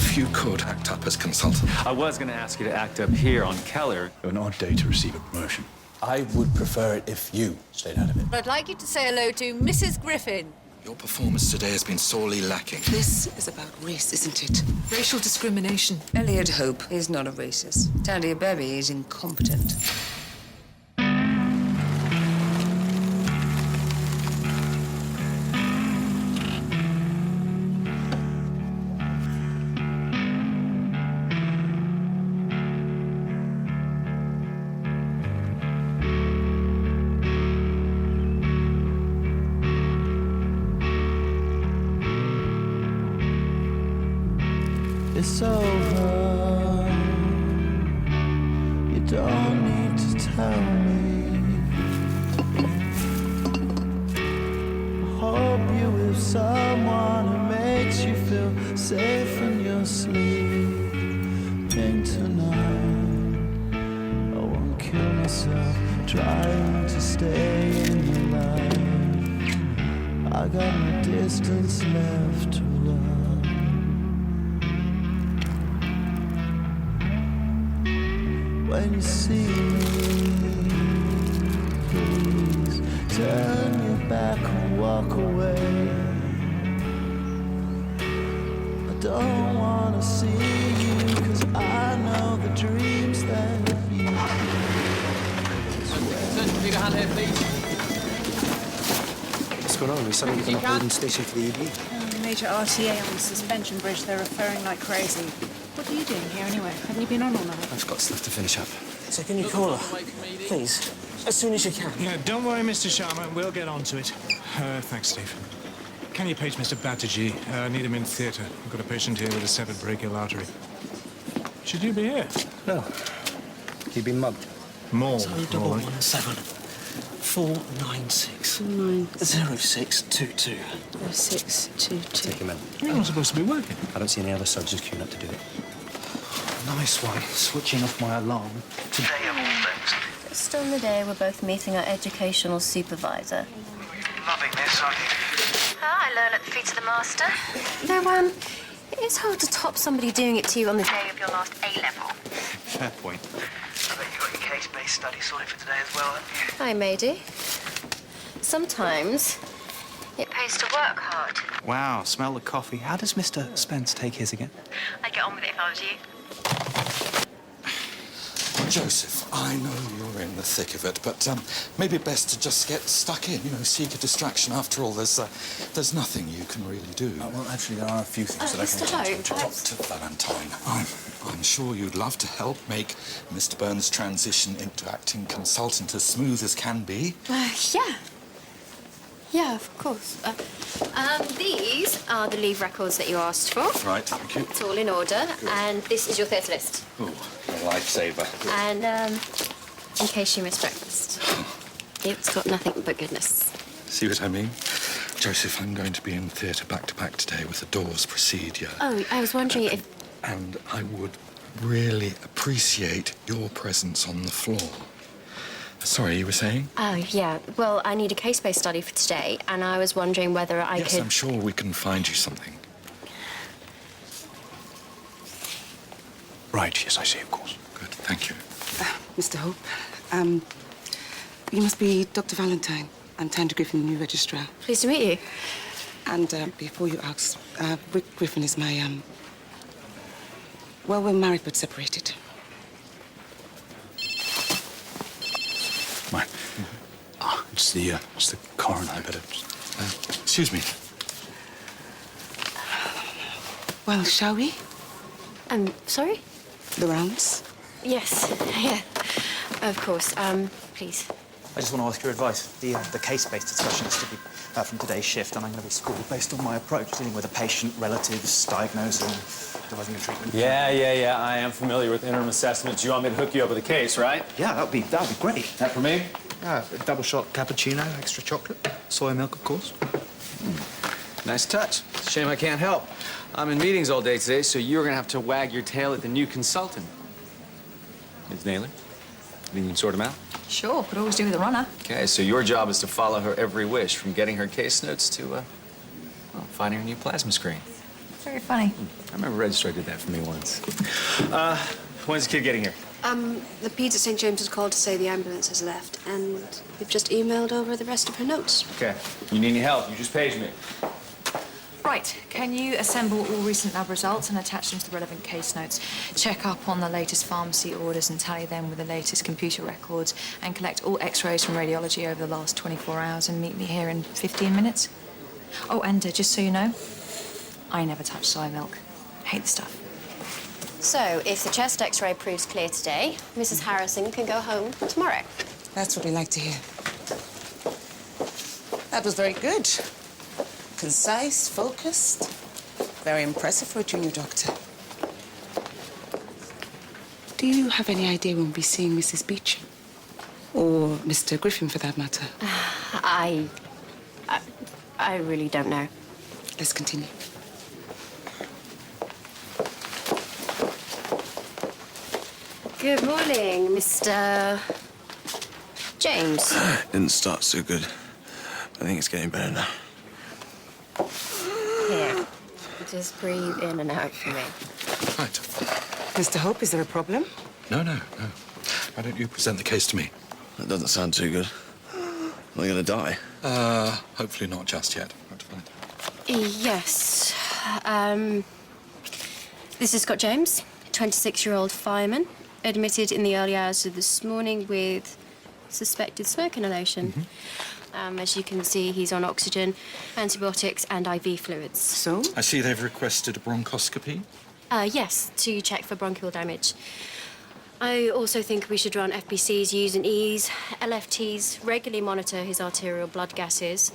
If you could act up as consultant. I was going to ask you to act up here on Keller. An odd day to receive a promotion. I would prefer it if you stayed out of it. I'd like you to say hello to Mrs. Griffin. Your performance today has been sorely lacking. This is about race, isn't it? Racial discrimination. Elliot Hope is not a racist. Thandie is incompetent. It's over. You don't need to tell me. I hope you with someone who makes you feel safe in your sleeping tonight. I won't kill myself trying to stay in your life. I got no distance left to run. When you see me, please turn your back and walk away. I don't want to see you, 'cause I know the dreams that you Need a hand here, please. What's going on? Is somebody going to Holden station for the evening? Major RTA on the suspension bridge. They're referring like crazy. What are you doing here anyway? Haven't you been on all night? I've got stuff to finish up. So can you call her, please? As soon as you can. Yeah, don't worry, Mr. Sharma. We'll get on to it. Thanks, Steve. Can you page Mr. Batterjee? I need him in theatre. I've got a patient here with a severed brachial artery. Should you be here? No. You've been mugged. More. So double 17 496 0622. 0622. Take him in. You're not supposed to be working. I don't see any other surgeons queuing up to do it. Nice one. Switching off my alarm. Today of all things. Just on the day we're both meeting our educational supervisor. Loving this, aren't you? I learn at the feet of the master. Though, it is hard to top somebody doing it to you on the day of your last A-level. Fair point. I bet you got your case-based study sorted for today as well, haven't you? Hi, matey. Sometimes it pays to work hard. Wow, smell the coffee. How does Mr. Spence take his again? I'd get on with it if I was you. Joseph, I know you're in the thick of it, but maybe best to just get stuck in, you know, seek a distraction. After all, there's nothing you can really do. Well, actually, there are a few things that I Mr. can Hope, Dr. Valentine, I'm sure you'd love to help make Mr. Burns' transition into acting consultant as smooth as can be. Yeah. Yeah, of course. These are the leave records that you asked for. Right, thank you. It's all in order. Good. And this is your theatre list. Oh, a lifesaver. Good. And, in case you missed breakfast. It's got nothing but goodness. See what I mean? Joseph, I'm going to be in theatre back-to-back today with the Doors procedure. Oh, I was wondering if... And I would really appreciate your presence on the floor. Sorry, you were saying? Oh, yeah. Well, I need a case-based study for today, and I was wondering whether I could... Yes, I'm sure we can find you something. Right, yes, I see, of course. Good, thank you. Mr. Hope, you must be Dr. Valentine. I'm Thandie Griffin, new registrar. Pleased to meet you. And before you ask, Rick Griffin is my, well, we're married but separated. Right. It's the coroner. I better... Excuse me. Well, shall we? Sorry? The rounds? Yes, yeah. Of course. Please. I just want to ask your advice. The case-based discussion is to be from today's shift, and I'm going to be schooled based on my approach, dealing with a patient, relatives, diagnosing, devising a treatment. Yeah. I am familiar with interim assessments. You want me to hook you up with a case, right? Yeah, that'd be great. That for me? A double shot cappuccino, extra chocolate, soy milk, of course. Nice touch. Shame I can't help. I'm in meetings all day today, so you're gonna have to wag your tail at the new consultant. Ms. Naylor, you can sort him out? Sure, could always do with a runner. Okay, so your job is to follow her every wish, from getting her case notes to, well, finding her new plasma screen. very funny. I remember Registrar did that for me once. When's the kid getting here? The peds at St. James's called to say the ambulance has left, and we've just emailed over the rest of her notes. Okay. You need any help, you just page me. Right, can you assemble all recent lab results and attach them to the relevant case notes? Check up on the latest pharmacy orders and tally them with the latest computer records, and collect all x-rays from radiology over the last 24 hours and meet me here in 15 minutes. Oh, and just so you know, I never touch soy milk. Hate the stuff. So, if the chest x-ray proves clear today, Mrs. Harrison can go home tomorrow. That's what we like to hear. That was very good. Concise, focused. Very impressive for a junior doctor. Do you have any idea when we'll be seeing Mrs. Beecham? Or Mr. Griffin, for that matter? I really don't know. Let's continue. Good morning, Mr. James. Didn't start so good. I think it's getting better now. Here, just breathe in and out for me. Right. Mr. Hope, is there a problem? No. Why don't you present the case to me? That doesn't sound too good. Am I gonna die? Hopefully not just yet. Yes. This is Scott James, 26-year-old fireman, admitted in the early hours of this morning with suspected smoke inhalation. As you can see, he's on oxygen, antibiotics, and IV fluids. So? I see they've requested a bronchoscopy. Yes, to check for bronchial damage. I also think we should run FBCs, U's and E's, LFTs, regularly monitor his arterial blood gases,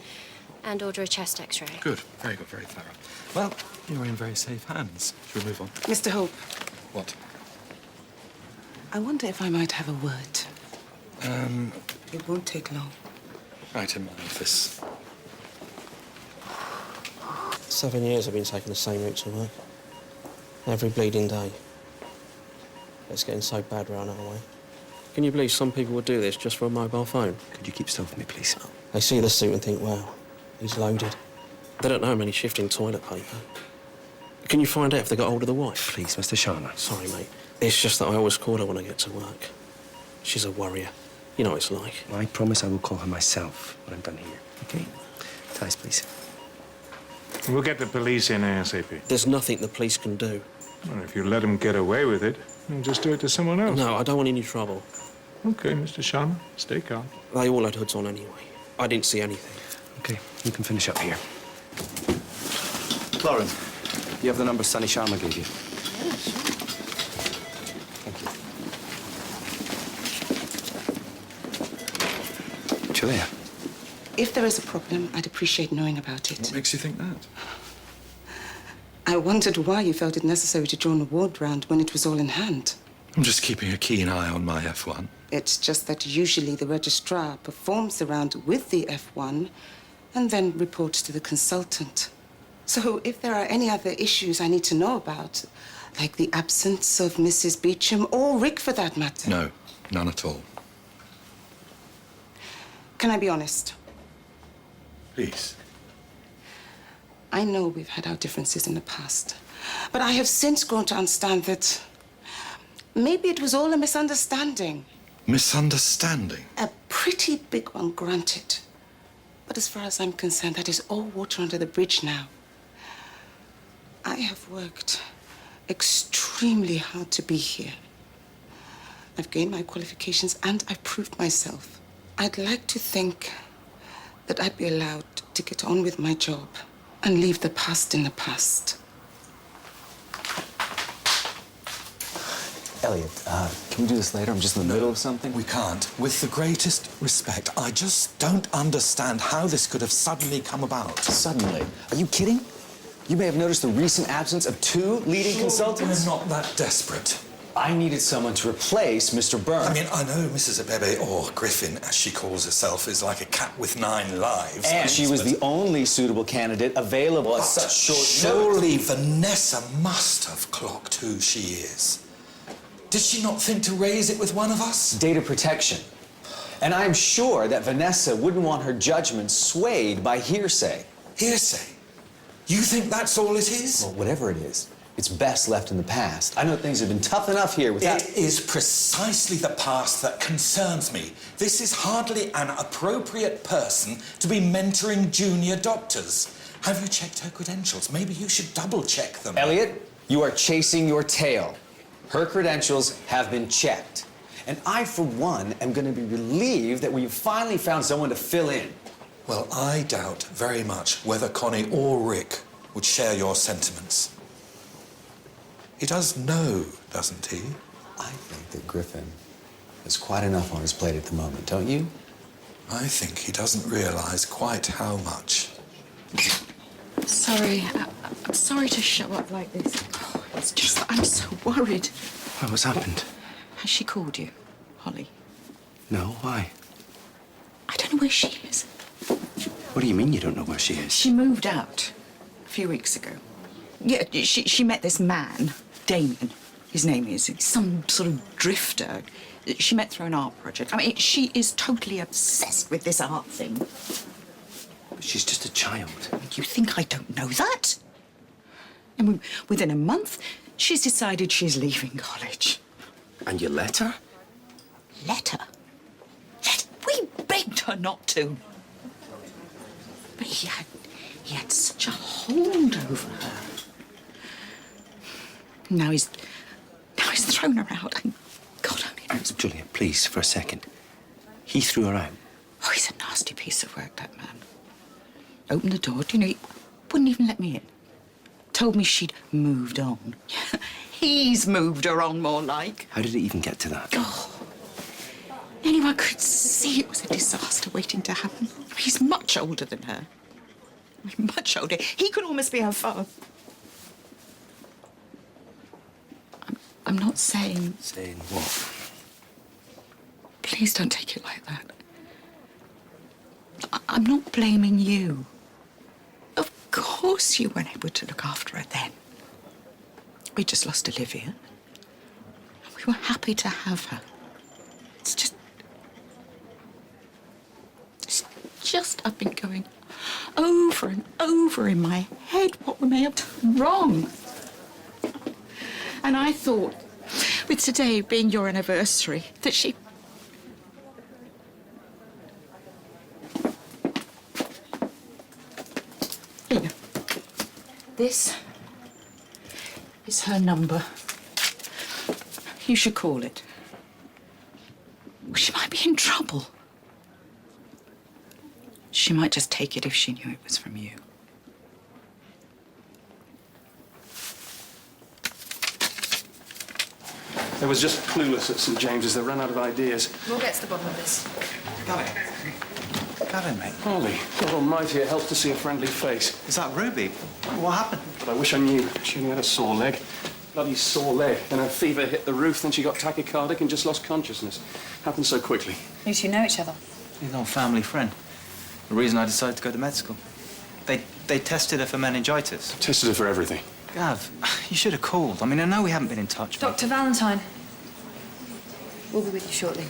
and order a chest x-ray. Good, very good, very thorough. Well, you're in very safe hands. Shall we move on? Mr. Hope. What? I wonder if I might have a word. It won't take long. Right in my office. 7 years I've been taking the same route to work. Every bleeding day. It's getting so bad round our way. Can you believe some people would do this just for a mobile phone? Could you keep still for me, please? They see the suit and think, wow, he's loaded. They don't know how many shifting toilet paper. Can you find out if they got hold of the wife? Please, Mr. Sharma. Sorry, mate. It's just that I always call her when I get to work. She's a worrier. You know what it's like. I promise I will call her myself when I'm done here. Okay? Ties, please. We'll get the police in ASAP. There's nothing the police can do. Well, if you let them get away with it, then just do it to someone else. No, I don't want any trouble. Okay, Mr. Sharma, stay calm. They all had hoods on anyway. I didn't see anything. Okay, you can finish up here. Lauren, you have the number Sunny Sharma gave you. Yeah, sure. Thank you. Julia. If there is a problem, I'd appreciate knowing about it. What makes you think that? I wondered why you felt it necessary to join a ward round when it was all in hand. I'm just keeping a keen eye on my F1. It's just that usually the registrar performs the round with the F1 and then reports to the consultant. So if there are any other issues I need to know about, like the absence of Mrs. Beecham or Rick for that matter. No, none at all. Can I be honest? Please. I know we've had our differences in the past, but I have since grown to understand that maybe it was all a misunderstanding. Misunderstanding? A pretty big one, granted. But as far as I'm concerned, that is all water under the bridge now. I have worked extremely hard to be here. I've gained my qualifications and I've proved myself. I'd like to think that I'd be allowed to get on with my job and leave the past in the past. Elliot, can we do this later? I'm just in the middle of something. We can't. With the greatest respect, I just don't understand how this could have suddenly come about. Suddenly? Are you kidding? You may have noticed the recent absence of 2 leading consultants. We're not that desperate. I needed someone to replace Mr. Byrne. I mean, I know Mrs. Abebe, or Griffin, as she calls herself, is like a cat with 9 lives. And she was the only suitable candidate available at such short notice. Surely Vanessa must have clocked who she is. Did she not think to raise it with one of us? Data protection. And I'm sure that Vanessa wouldn't want her judgment swayed by hearsay. Hearsay? You think that's all it is? Well, whatever it is, it's best left in the past. I know things have been tough enough here without... It is precisely the past that concerns me. This is hardly an appropriate person to be mentoring junior doctors. Have you checked her credentials? Maybe you should double-check them. Elliot, you are chasing your tail. Her credentials have been checked. And I, for one, am going to be relieved that we've finally found someone to fill in. Well, I doubt very much whether Connie or Rick would share your sentiments. He does know, doesn't he? I think that Griffin has quite enough on his plate at the moment, don't you? I think he doesn't realise quite how much. Sorry. I'm sorry to show up like this. Oh, it's just that I'm so worried. Well, what's happened? Has she called you, Holly? No, why? I don't know where she is. What do you mean you don't know where she is? She moved out a few weeks ago. Yeah, she met this man, Damon, his name is. Some sort of drifter. She met through an art project. I mean, she is totally obsessed with this art thing. But she's just a child. You think I don't know that? And within a month, she's decided she's leaving college. And you let her? Let her? We begged her not to. But he had such a hold over her. Now he's thrown her out, and God only knows. Julia, please, for a second. He threw her out. Oh, he's a nasty piece of work, that man. Opened the door, you know, he wouldn't even let me in. Told me she'd moved on. He's moved her on, more like. How did it even get to that? Oh. Anyone could see it was a disaster waiting to happen. He's much older than her. I mean, much older. He could almost be her father. I'm not saying... Saying what? Please don't take it like that. I'm not blaming you. Of course you weren't able to look after her then. We just lost Olivia. And we were happy to have her. It's just I've been going over and over in my head what we may have done wrong. And I thought, with today being your anniversary, that she... Here. This is her number. You should call it. She might be in trouble. She might just take it if she knew it was from you. They was just clueless at St. James's. They ran out of ideas. We'll get to the bottom of this. Gavin, mate. Holly, God almighty, it helps to see a friendly face. Is that Ruby? What happened? But I wish I knew. She only had a sore leg. Bloody sore leg. Then her fever hit the roof, then she got tachycardic and just lost consciousness. Happened so quickly. You two know each other? He's an old family friend. The reason I decided to go to med school. They tested her for meningitis. Tested her for everything. Gav, you should have called. I mean, I know we haven't been in touch. Dr. Valentine. We'll be with you shortly.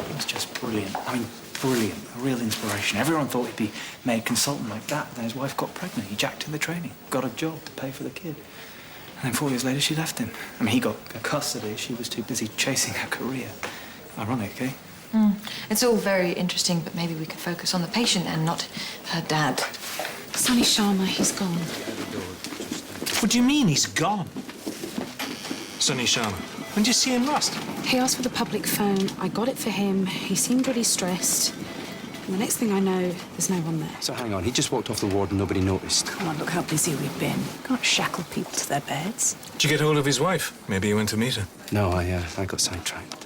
He was just brilliant. I mean, brilliant. A real inspiration. Everyone thought he'd be made consultant like that. Then his wife got pregnant. He jacked in the training. Got a job to pay for the kid. And then 4 years later, she left him. I mean, he got custody. She was too busy chasing her career. Ironic, eh? It's all very interesting, but maybe we could focus on the patient and not her dad. Sonny Sharma, he's gone. What do you mean he's gone? Sonny Sharma. When did you see him last? He asked for the public phone. I got it for him. He seemed really stressed. And the next thing I know, there's no one there. So hang on, he just walked off the ward and nobody noticed. Come on, look how busy we've been. Can't shackle people to their beds. Did you get hold of his wife? Maybe you went to meet her. No, I got sidetracked.